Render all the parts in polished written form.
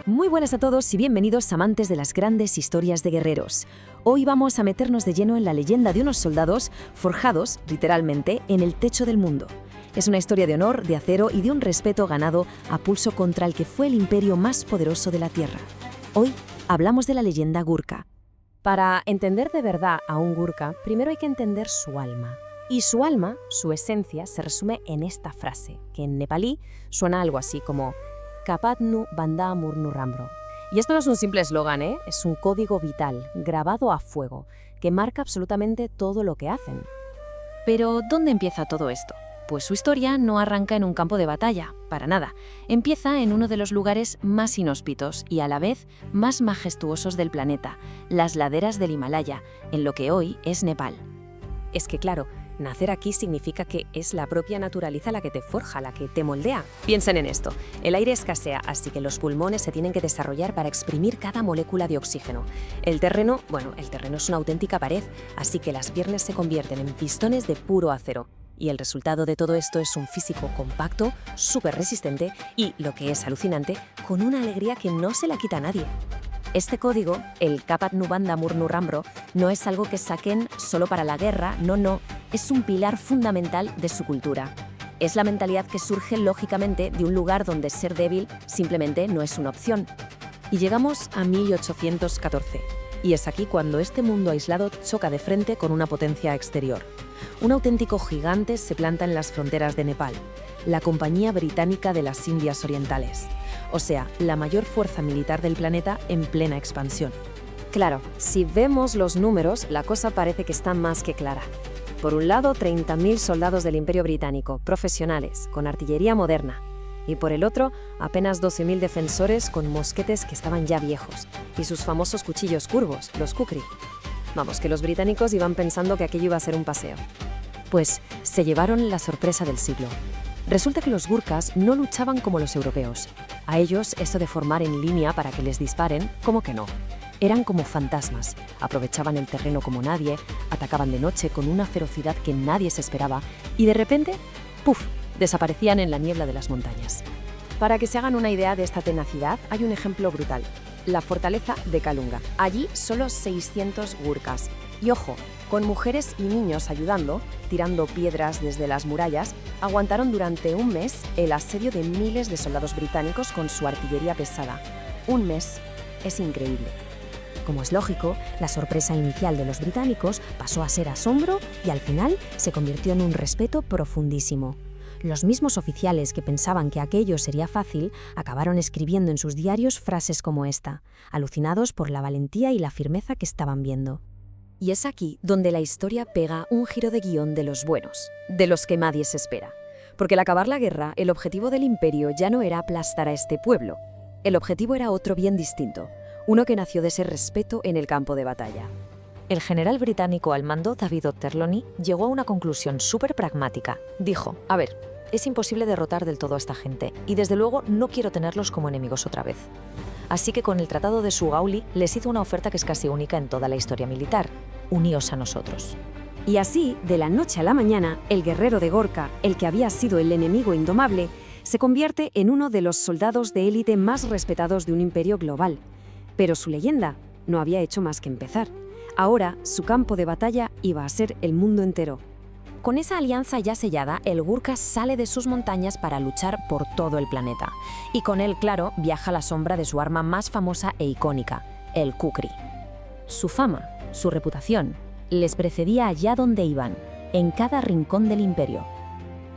Muy buenas a todos y bienvenidos amantes de las grandes historias de guerreros. Hoy vamos a meternos de lleno en la leyenda de unos soldados forjados, literalmente, en el techo del mundo. Es una historia de honor, de acero y de un respeto ganado a pulso contra el que fue el imperio más poderoso de la Tierra. Hoy hablamos de la leyenda Gurkha. Para entender de verdad a un Gurkha, primero hay que entender su alma. Y su alma, su esencia, se resume en esta frase, que en nepalí suena algo así como Kapatnu Bandha Murnu Rambro. Y esto no es un simple eslogan, es un código vital, grabado a fuego, que marca absolutamente todo lo que hacen. Pero, ¿dónde empieza todo esto? Pues su historia no arranca en un campo de batalla, para nada. Empieza en uno de los lugares más inhóspitos y a la vez más majestuosos del planeta, las laderas del Himalaya, en lo que hoy es Nepal. Es que claro, nacer aquí significa que es la propia naturaleza la que te forja, la que te moldea. Piensen en esto, el aire escasea, así que los pulmones se tienen que desarrollar para exprimir cada molécula de oxígeno. El terreno es una auténtica pared, así que las piernas se convierten en pistones de puro acero. Y el resultado de todo esto es un físico compacto, súper resistente y, lo que es alucinante, con una alegría que no se la quita a nadie. Este código, el Kapatnu Bandha Murnu Rambro, no es algo que saquen solo para la guerra, no, es un pilar fundamental de su cultura. Es la mentalidad que surge lógicamente de un lugar donde ser débil simplemente no es una opción. Y llegamos a 1814. Y es aquí cuando este mundo aislado choca de frente con una potencia exterior. Un auténtico gigante se planta en las fronteras de Nepal, la Compañía Británica de las Indias Orientales. O sea, la mayor fuerza militar del planeta en plena expansión. Claro, si vemos los números, la cosa parece que está más que clara. Por un lado, 30.000 soldados del Imperio Británico, profesionales, con artillería moderna. Y por el otro, apenas 12.000 defensores con mosquetes que estaban ya viejos, y sus famosos cuchillos curvos, los kukri. Vamos, que los británicos iban pensando que aquello iba a ser un paseo. Pues se llevaron la sorpresa del siglo. Resulta que los Gurkhas no luchaban como los europeos. A ellos, eso de formar en línea para que les disparen, ¿cómo que no? Eran como fantasmas, aprovechaban el terreno como nadie, atacaban de noche con una ferocidad que nadie se esperaba y de repente, ¡puf!, desaparecían en la niebla de las montañas. Para que se hagan una idea de esta tenacidad, hay un ejemplo brutal. La fortaleza de Kalunga. Allí solo 600 Gurkhas. Y ojo, con mujeres y niños ayudando, tirando piedras desde las murallas, aguantaron durante un mes el asedio de miles de soldados británicos con su artillería pesada. Un mes. Es increíble. Como es lógico, la sorpresa inicial de los británicos pasó a ser asombro y al final se convirtió en un respeto profundísimo. Los mismos oficiales que pensaban que aquello sería fácil acabaron escribiendo en sus diarios frases como esta, alucinados por la valentía y la firmeza que estaban viendo. Y es aquí donde la historia pega un giro de guión de los buenos, de los que nadie se espera. Porque al acabar la guerra, el objetivo del imperio ya no era aplastar a este pueblo. El objetivo era otro bien distinto, uno que nació de ese respeto en el campo de batalla. El general británico al mando, David Otterlony, llegó a una conclusión súper pragmática. Dijo, a ver, es imposible derrotar del todo a esta gente, y desde luego no quiero tenerlos como enemigos otra vez. Así que con el Tratado de Sugauli les hizo una oferta que es casi única en toda la historia militar. Uníos a nosotros. Y así, de la noche a la mañana, el guerrero de Gurkha, el que había sido el enemigo indomable, se convierte en uno de los soldados de élite más respetados de un imperio global. Pero su leyenda no había hecho más que empezar. Ahora, su campo de batalla iba a ser el mundo entero. Con esa alianza ya sellada, el Gurkha sale de sus montañas para luchar por todo el planeta. Y con él, claro, viaja la sombra de su arma más famosa e icónica, el kukri. Su fama, su reputación, les precedía allá donde iban, en cada rincón del imperio.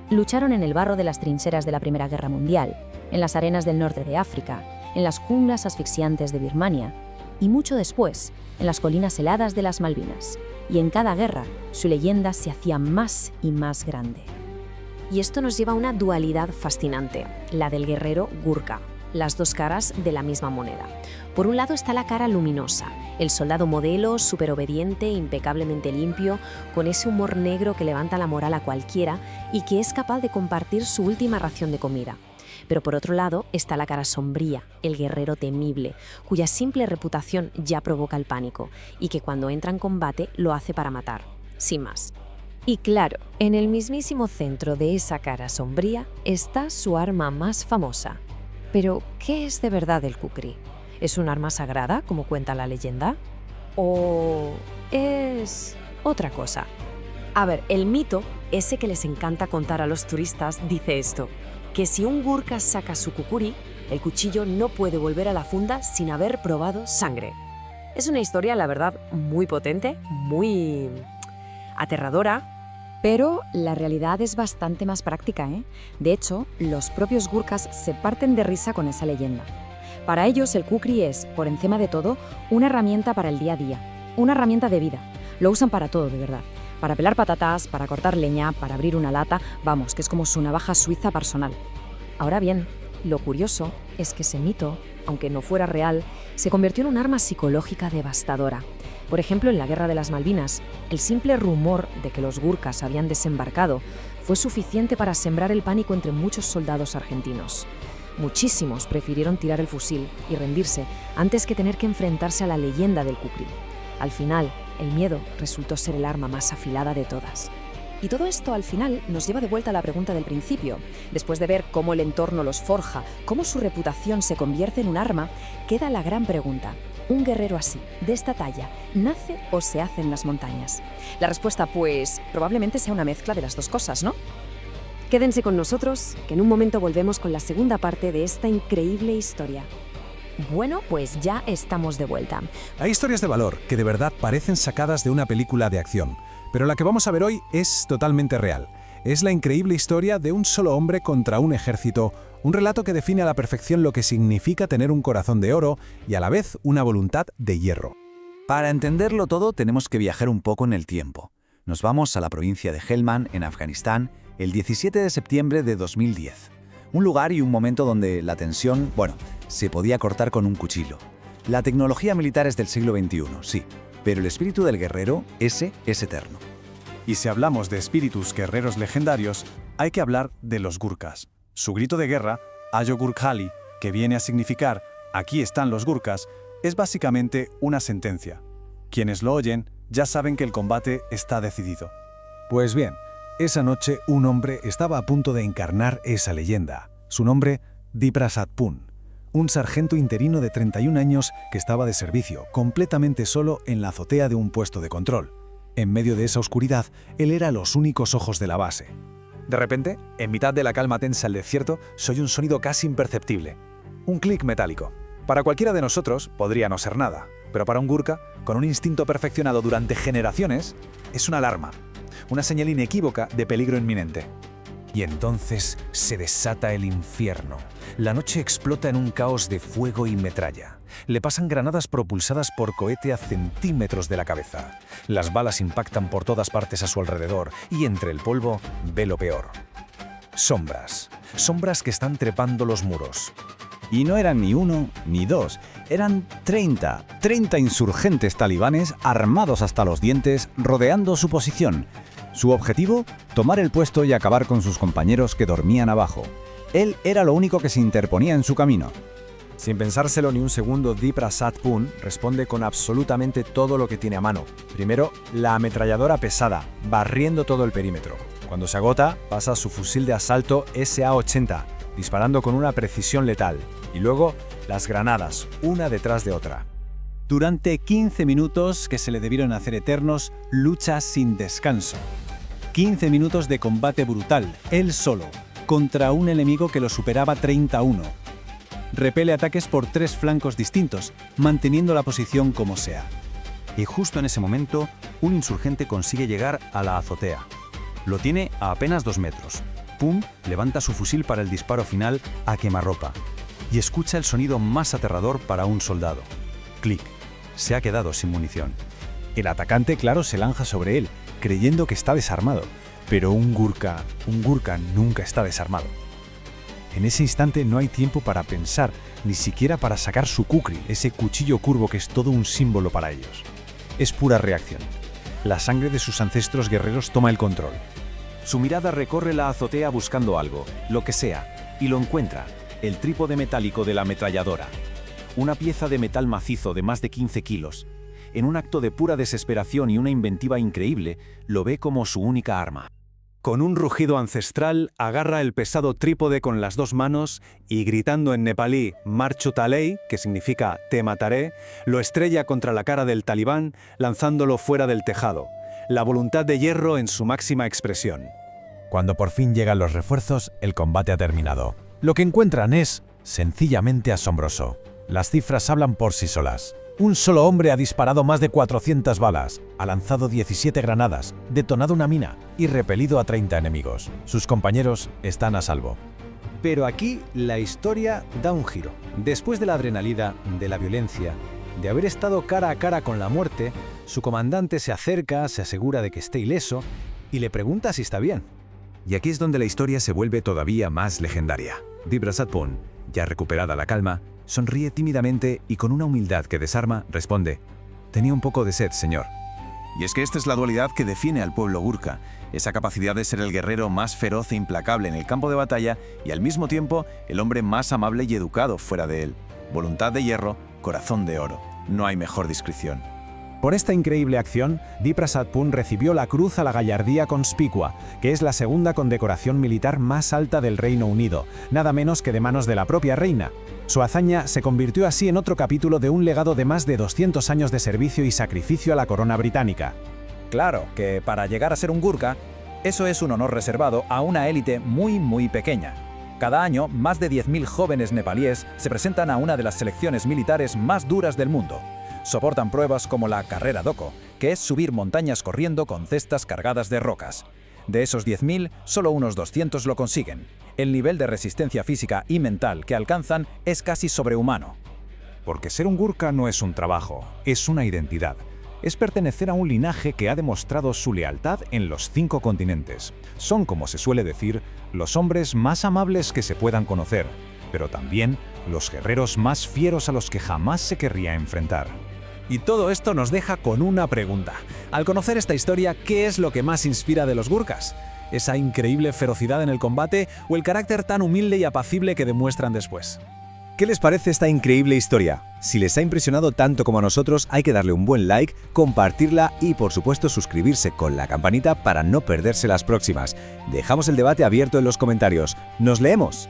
Lucharon en el barro de las trincheras de la Primera Guerra Mundial, en las arenas del norte de África, en las junglas asfixiantes de Birmania, y mucho después, en las colinas heladas de las Malvinas. Y en cada guerra, su leyenda se hacía más y más grande. Y esto nos lleva a una dualidad fascinante, la del guerrero Gurkha, las dos caras de la misma moneda. Por un lado está la cara luminosa, el soldado modelo, súper obediente, impecablemente limpio, con ese humor negro que levanta la moral a cualquiera y que es capaz de compartir su última ración de comida. Pero por otro lado está la cara sombría, el guerrero temible, cuya simple reputación ya provoca el pánico y que cuando entra en combate lo hace para matar, sin más. Y claro, en el mismísimo centro de esa cara sombría está su arma más famosa, Pero, ¿qué es de verdad el kukri? ¿Es un arma sagrada, como cuenta la leyenda? ¿O es otra cosa? A ver, el mito, ese que les encanta contar a los turistas, dice esto, que si un gurka saca su kukri, el cuchillo no puede volver a la funda sin haber probado sangre. Es una historia, la verdad, muy potente, muy aterradora, pero la realidad es bastante más práctica, ¿eh? De hecho, los propios gurkas se parten de risa con esa leyenda. Para ellos, el kukri es, por encima de todo, una herramienta para el día a día, una herramienta de vida. Lo usan para todo, de verdad. Para pelar patatas, para cortar leña, para abrir una lata, vamos, que es como su navaja suiza personal. Ahora bien, lo curioso es que ese mito, aunque no fuera real, se convirtió en un arma psicológica devastadora. Por ejemplo, en la Guerra de las Malvinas, el simple rumor de que los gurkas habían desembarcado fue suficiente para sembrar el pánico entre muchos soldados argentinos. Muchísimos prefirieron tirar el fusil y rendirse antes que tener que enfrentarse a la leyenda del kukri. Al final, el miedo resultó ser el arma más afilada de todas. Y todo esto al final nos lleva de vuelta a la pregunta del principio. Después de ver cómo el entorno los forja, cómo su reputación se convierte en un arma, queda la gran pregunta. ¿Un guerrero así, de esta talla, nace o se hace en las montañas? La respuesta, pues, probablemente sea una mezcla de las dos cosas, ¿no? Quédense con nosotros, que en un momento volvemos con la segunda parte de esta increíble historia. Bueno, pues ya estamos de vuelta. Hay historias de valor que de verdad parecen sacadas de una película de acción, pero la que vamos a ver hoy es totalmente real. Es la increíble historia de un solo hombre contra un ejército, un relato que define a la perfección lo que significa tener un corazón de oro y a la vez una voluntad de hierro. Para entenderlo todo tenemos que viajar un poco en el tiempo. Nos vamos a la provincia de Helmand, en Afganistán, el 17 de septiembre de 2010. Un lugar y un momento donde la tensión, se podía cortar con un cuchillo. La tecnología militar es del siglo XXI, sí, pero el espíritu del guerrero, ese es eterno. Y si hablamos de espíritus guerreros legendarios, hay que hablar de los gurkas. Su grito de guerra, Ayo Gurkhali, que viene a significar «aquí están los gurkas», es básicamente una sentencia. Quienes lo oyen ya saben que el combate está decidido. Pues bien, esa noche un hombre estaba a punto de encarnar esa leyenda. Su nombre, Diprasad Pun, un sargento interino de 31 años que estaba de servicio, completamente solo en la azotea de un puesto de control. En medio de esa oscuridad, él era los únicos ojos de la base. De repente, en mitad de la calma tensa del desierto, se oye un sonido casi imperceptible. Un clic metálico. Para cualquiera de nosotros podría no ser nada, pero para un gurka, con un instinto perfeccionado durante generaciones, es una alarma. Una señal inequívoca de peligro inminente. Y entonces se desata el infierno. La noche explota en un caos de fuego y metralla. Le pasan granadas propulsadas por cohete a centímetros de la cabeza. Las balas impactan por todas partes a su alrededor y entre el polvo ve lo peor. Sombras. Sombras que están trepando los muros. Y no eran ni uno ni dos, eran 30 insurgentes talibanes armados hasta los dientes rodeando su posición. Su objetivo, tomar el puesto y acabar con sus compañeros que dormían abajo. Él era lo único que se interponía en su camino. Sin pensárselo ni un segundo, Diprasad Pun responde con absolutamente todo lo que tiene a mano. Primero, la ametralladora pesada, barriendo todo el perímetro. Cuando se agota, pasa a su fusil de asalto SA-80, disparando con una precisión letal. Y luego, las granadas, una detrás de otra. Durante 15 minutos, que se le debieron hacer eternos, lucha sin descanso. 15 minutos de combate brutal, él solo, contra un enemigo que lo superaba 30-1. Repele ataques por 3 flancos distintos, manteniendo la posición como sea. Y justo en ese momento, un insurgente consigue llegar a la azotea. Lo tiene a apenas 2 metros. Pum levanta su fusil para el disparo final a quemarropa. Y escucha el sonido más aterrador para un soldado. Clic. Se ha quedado sin munición. El atacante, claro, se lanza sobre él, creyendo que está desarmado. Pero un gurka nunca está desarmado. En ese instante no hay tiempo para pensar, ni siquiera para sacar su kukri, ese cuchillo curvo que es todo un símbolo para ellos. Es pura reacción. La sangre de sus ancestros guerreros toma el control. Su mirada recorre la azotea buscando algo, lo que sea, y lo encuentra, el trípode metálico de la ametralladora. Una pieza de metal macizo de más de 15 kilos. En un acto de pura desesperación y una inventiva increíble, lo ve como su única arma. Con un rugido ancestral, agarra el pesado trípode con las dos manos y, gritando en nepalí Marchutalei, que significa «te mataré», lo estrella contra la cara del talibán, lanzándolo fuera del tejado. La voluntad de hierro en su máxima expresión. Cuando por fin llegan los refuerzos, el combate ha terminado. Lo que encuentran es sencillamente asombroso. Las cifras hablan por sí solas. Un solo hombre ha disparado más de 400 balas, ha lanzado 17 granadas, detonado una mina y repelido a 30 enemigos. Sus compañeros están a salvo. Pero aquí la historia da un giro. Después de la adrenalina, de la violencia, de haber estado cara a cara con la muerte, su comandante se acerca, se asegura de que esté ileso y le pregunta si está bien. Y aquí es donde la historia se vuelve todavía más legendaria. Diprasad Pun, ya recuperada la calma, sonríe tímidamente y con una humildad que desarma, responde: «Tenía un poco de sed, señor». Y es que esta es la dualidad que define al pueblo gurkha, esa capacidad de ser el guerrero más feroz e implacable en el campo de batalla y al mismo tiempo el hombre más amable y educado fuera de él. Voluntad de hierro, corazón de oro. No hay mejor descripción. Por esta increíble acción, Diprasad Pun recibió la Cruz a la Gallardía Conspicua, que es la segunda condecoración militar más alta del Reino Unido, nada menos que de manos de la propia reina. Su hazaña se convirtió así en otro capítulo de un legado de más de 200 años de servicio y sacrificio a la corona británica. Claro que para llegar a ser un gurkha, eso es un honor reservado a una élite muy pequeña. Cada año, más de 10.000 jóvenes nepalíes se presentan a una de las selecciones militares más duras del mundo. Soportan pruebas como la carrera Doko, que es subir montañas corriendo con cestas cargadas de rocas. De esos 10.000, solo unos 200 lo consiguen. El nivel de resistencia física y mental que alcanzan es casi sobrehumano. Porque ser un gurkha no es un trabajo, es una identidad. Es pertenecer a un linaje que ha demostrado su lealtad en los 5 continentes. Son, como se suele decir, los hombres más amables que se puedan conocer, pero también los guerreros más fieros a los que jamás se querría enfrentar. Y todo esto nos deja con una pregunta. Al conocer esta historia, ¿qué es lo que más inspira de los gurkhas? ¿Esa increíble ferocidad en el combate o el carácter tan humilde y apacible que demuestran después? ¿Qué les parece esta increíble historia? Si les ha impresionado tanto como a nosotros, hay que darle un buen like, compartirla y, por supuesto, suscribirse con la campanita para no perderse las próximas. Dejamos el debate abierto en los comentarios. ¡Nos leemos!